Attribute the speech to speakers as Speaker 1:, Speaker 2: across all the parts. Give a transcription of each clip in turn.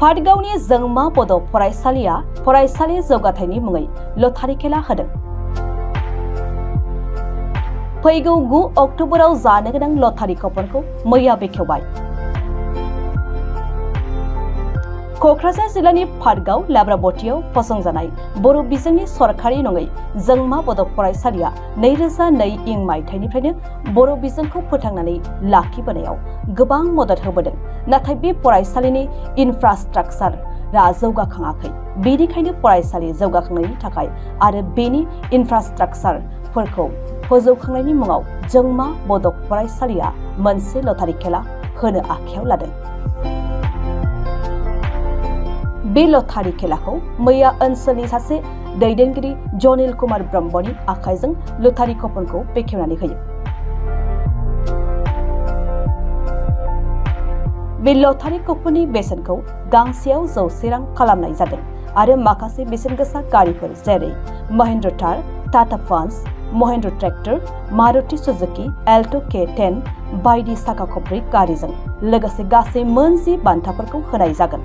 Speaker 1: पाटगावनि जोंमा बड' फरायसालिया फरायसालि जौगाथायनि मुङै लटारि खेला होदों। फैगौ 9 अक्ट'बराव जानो गोनां लटारि कुपनखौ मैया बेखेवबाय। क'क्राझार जिल्लानि पाटगाव लाब्राबटियाव फसंजानाय बर' बिजोंनि सरकारि नङै जोंमा बड' फरायसालिया 2002 इं मायथाइनिफ्रायनो बर' बिजोंखौ फोथांनानै लाखिबोनायाव गोबां मदद होबोदों। नाथाय बे फरायसालिनि इनफ्रास्ट्राक्चारआ जौगाखाङाखै। बेनिखायनो फरायसालि जौगाखांनायनि थाखाय आरो बेनि इनफ्रास्ट्राक्चारफोरखौ फोजौखांनायनि मुङाव जोंमा बड' फरायसालिया मोनसे लटारि खेला होनो आखायाव लादों। बे लटारि खेलाखौ मैया ओनसोलनि सासे दैदेनगिरि जनिल कुमार ब्रह्मनि आखाइजों लटारि कुपनखौ बेखेवनानै होयो। बे लटारि कुपननि बेसेनखौ गांसेयाव 100 रां खालामनाय जादों आरो माखासे बेसेन गोसा गारिफोर जेरै Mahindra Thar, Tata Punch, Mahindra tractor, Maruti Suzuki Alto' K10 बायदि साखा खबब्रै गारिजों लोगोसे गासै मोन 10 बान्थाफोरखौ होनाय जागोन।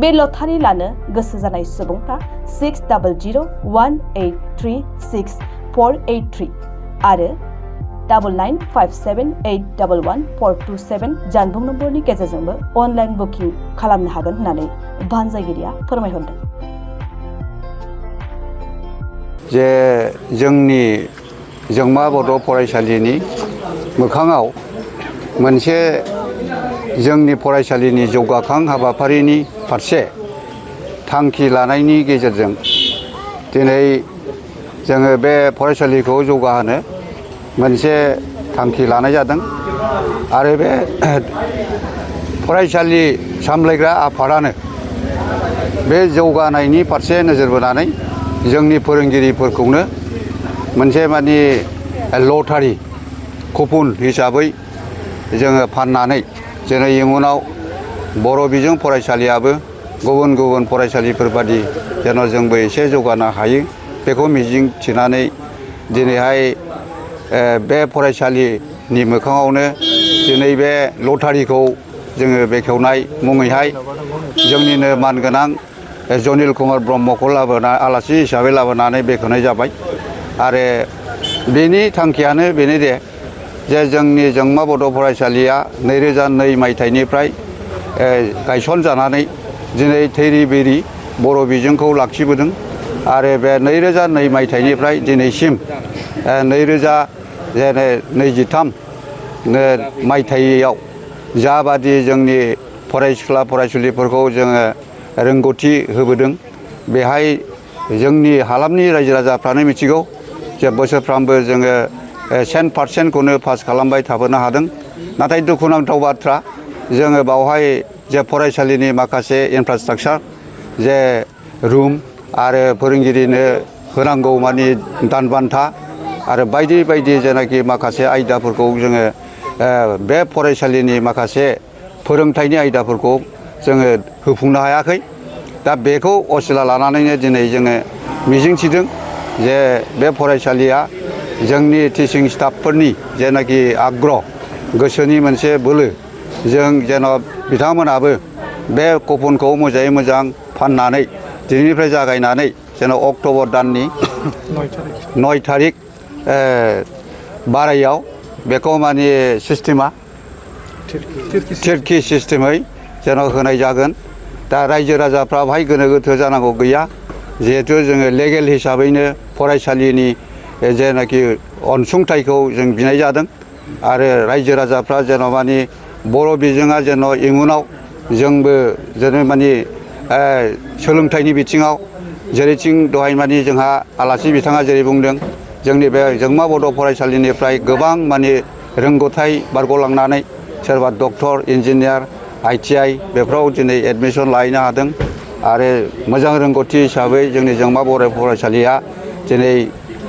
Speaker 1: बे लटारि लानो गोसो जानाय सुबुंफ्रा 6001836483 आरो 9957811427 जानबुं नम्बरनि गेजेरजोंबो अनलाइन बुकिं खालामनो हागोन होननानै बानजायगिरिया फोरमायहरदों।
Speaker 2: जे जोंनि जोंमा बड' फरायसालिनि मोखाङाव मोनसे जोंनि फरायसालिनि जौगाखां हाबाफारिनि फारसे थांखि लानायनि गेजेरजों दिनै जोङो बे फरायसालिखौ जौगाहोनो मोनसे थांखि लानाय जादों आरो बे फरायसालि सामलायग्रा आफादानो बे जौगानायनि फारसे नोजोर बोनानै जोंनि फोरोंगिरिफोरखौनो मोनसे माने लटारि कुपन हिसाबै जोङो फाननानै जेरै इयुनाव बर' बिजों फरायसालियाबो गुबुन गुबुन फरायसालिफोर बादि जेन' जोंबो एसे जौगानो हायो बेखौ मिजिं थिनानै दिनैहाय बे फरायसालिनि मोखाङावनो दिनै बे लटारिखौ जोङो बेखेवनाय मुङैहाय जोंनिनो मानगोनां जनिल कुमार ब्रह्मखौ आलासि हिसाबै लाबोनानै बेखेवनाय जाबाय आरो बेनि थांखियानो बेनो जे जोंनि जोंमा बड' फरायसालिया 2002 मायथाइनिफ्राय गायसनजानानै दिनै थैरि बेरि बर' बिजोंखौ लाखिबोदों आरो बे 2002 मायथाइनिफ्राय दिनैसिम 2023 मायथाइयाव जाबादि जोंनि फरायसुला फरायसुलिफोरखौ जोङो रोंगौथि होबोदों बेहाय जोंनि हालामनि रायजो राजाफ्रानो मिथिगौ जे बोसोरफ्रामबो जोङो 100%खौनो पास खालामबाय थाबोनो हादों। नाथाय दुखुनांथाव बाथ्रा जोङो बावहाय जे फरायसालिनि माखासे इनफ्रास्ट्राक्चार जे रुम आरो फोरोंगिरिनो होनांगौ मानि दान बान्था आरो बायदि बायदि जेनाखि माखासे आयदाफोरखौ जोङो बे फरायसालिनि माखासे फोरोंथाइनि आयदाफोरखौ जोङो होफुंनो हायाखै। दा बेखौ असिला लानानैनो दिनै जोङो मिजिंथिदों जे बे फरायसालिया जोंनि टिचिं स्टाफफोरनि जेनाखि आग्रह गोसोनि मोनसे बोलो जों जेन' बिथांमोनाबो बे कुपनखौ मोजाङै मोजां फाननानै दिनैनिफ्राय जागायनानै जेन' अक्ट'बर दाननि 9 थारिख बारायाव बेखौ माने सिस्टेमा थिरखि सिस्टेमै जेन' होनाय जागोन। दा रायजो राजाफ्रा बाहाय गोनो गोथो जानांगौ गैया जिहेथु जोङो लेगेल हिसाबैनो फरायसालिनि जेनाखि अनसुंथाइखौ जों बिनाय जादों आरो रायजो राजाफ्रा जेन' माने बर' बिजोङा जेन' इयुनाव जोंबो जेन' माने सोलोंथाइनि बिथिङाव जेरैथिं दहाय माने जोंहा आलासि बिथाङा जेरै बुंदों जोंनि बे जोंमा बड' फरायसालिनिफ्राय गोबां माने रोंगौथाय बारग'लांनानै सोरबा डक्टर इन्जिनियार ITI बेफोराव दिनै एडमिसन लाहैनो हादों आरो मोजां रोंगौथि हिसाबै जोंनि जोंमा बर' फरायसालिया दिनै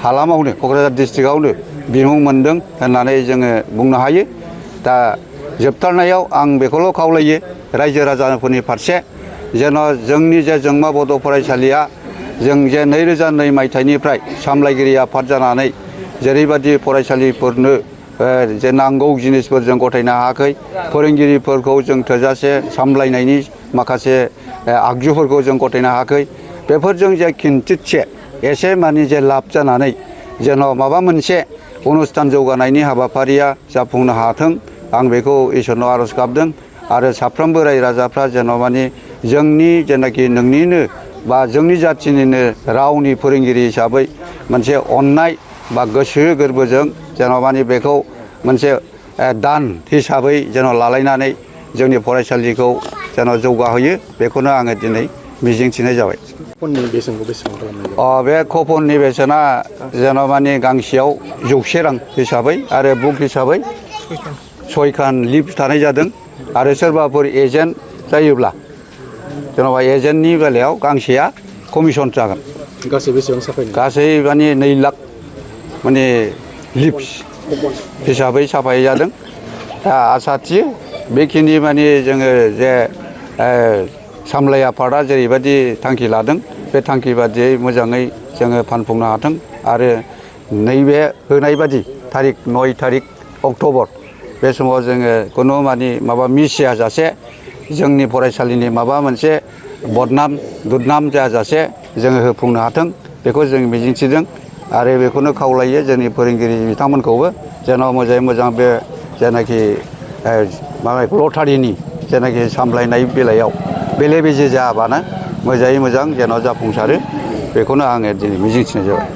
Speaker 2: हालामावनो क'क्राझार डिस्ट्रिक्टआवनो बिमुं मोनदों होननानै जोङो बुंनो हायो। दा जोबथारनायाव आं बेखौल' खावलायो रायजो राजाफोरनि फारसे जेन' जोंनि जे जोंमा बड' फरायसालिया जों जे 2002 मायथाइनिफ्राय सामलायगिरि आफाद जानानै जेरैबादि फरायसालिफोरनो जे नांगौ जिनिसफोर जों गथायनो हायाखै फोरोंगिरिफोरखौ जों थोजासे सामलायनायनि माखासे आगजुफोरखौ जों गथायनो हायाखै बेफोरजों जे किन्थितसे एसे मानि जे लाब जानानै जेन' माबा मोनसे अनुस्थान जौगानायनि हाबाफारिया जाफुंनो हाथों आं बेखौ इसोरनाव आर'ज गाबदों आरो साफ्रोमबो रायजो राजाफ्रा जेन' मानि जोंनि जेनाखि नोंनिनो बा जोंनि जाथिनिनो रावनि फोरोंगिरि हिसाबै मोनसे अननाय बा गोसो गोरबोजों जेन' मानि बेखौ मोनसे दान हिसाबै जेन' लालायनानै जोंनि फरायसालिखौ जेन' जौगाहोयो बेखौनो आङो दिनै मिजिंथिनाय जाबाय।
Speaker 3: कपननि बेसेनखौ बेसेबां खालामनाय जाबाय?
Speaker 2: बे कपननि बेसेना जेन' मानि गांसेयाव 100 रां हिसाबै आरो बुक हिसाबै 6खान लिभ थानाय जादों आरो सोरबाफोर एजेन्ट जायोब्ला जेन'बा एजेन्टनि बेलायाव गांसेया कमिसन जागोन।
Speaker 3: गासै बेसेबां साफायनाय?
Speaker 2: गासै माने 2 लाख माने लिभस हिसाबै साफाय जादों। दा आसा थियो बेखिनि माने जोङो जे सामलाय आफादा जेरैबायदि थांखि लादों बे थांखि बादियै मोजाङै जोङो फानफुंनो हाथों आरो नैबे होनाय बादि 9 थारिख अक्ट'बर बे समाव जोङो खुनु मानि माबा मिस जायाजासे जोंनि फरायसालिनि माबा मोनसे बदनाम दुदनाम जायाजासे जोङो होफुंनो हाथों बेखौ जों मिजिंथिदों आरो बेखौनो खावलायो जोंनि फोरोंगिरि बिथांमोनखौबो जेन' मोजाङै मोजां बे जेनाखि लटारिनि जेनाखि सामलायनाय बेलायाव बेले बेजे जायाबानो मोजाङै मोजां जेन' जाफुंसारो बेखौनो आङो दिनै मिजिंथिनाय जाबाय।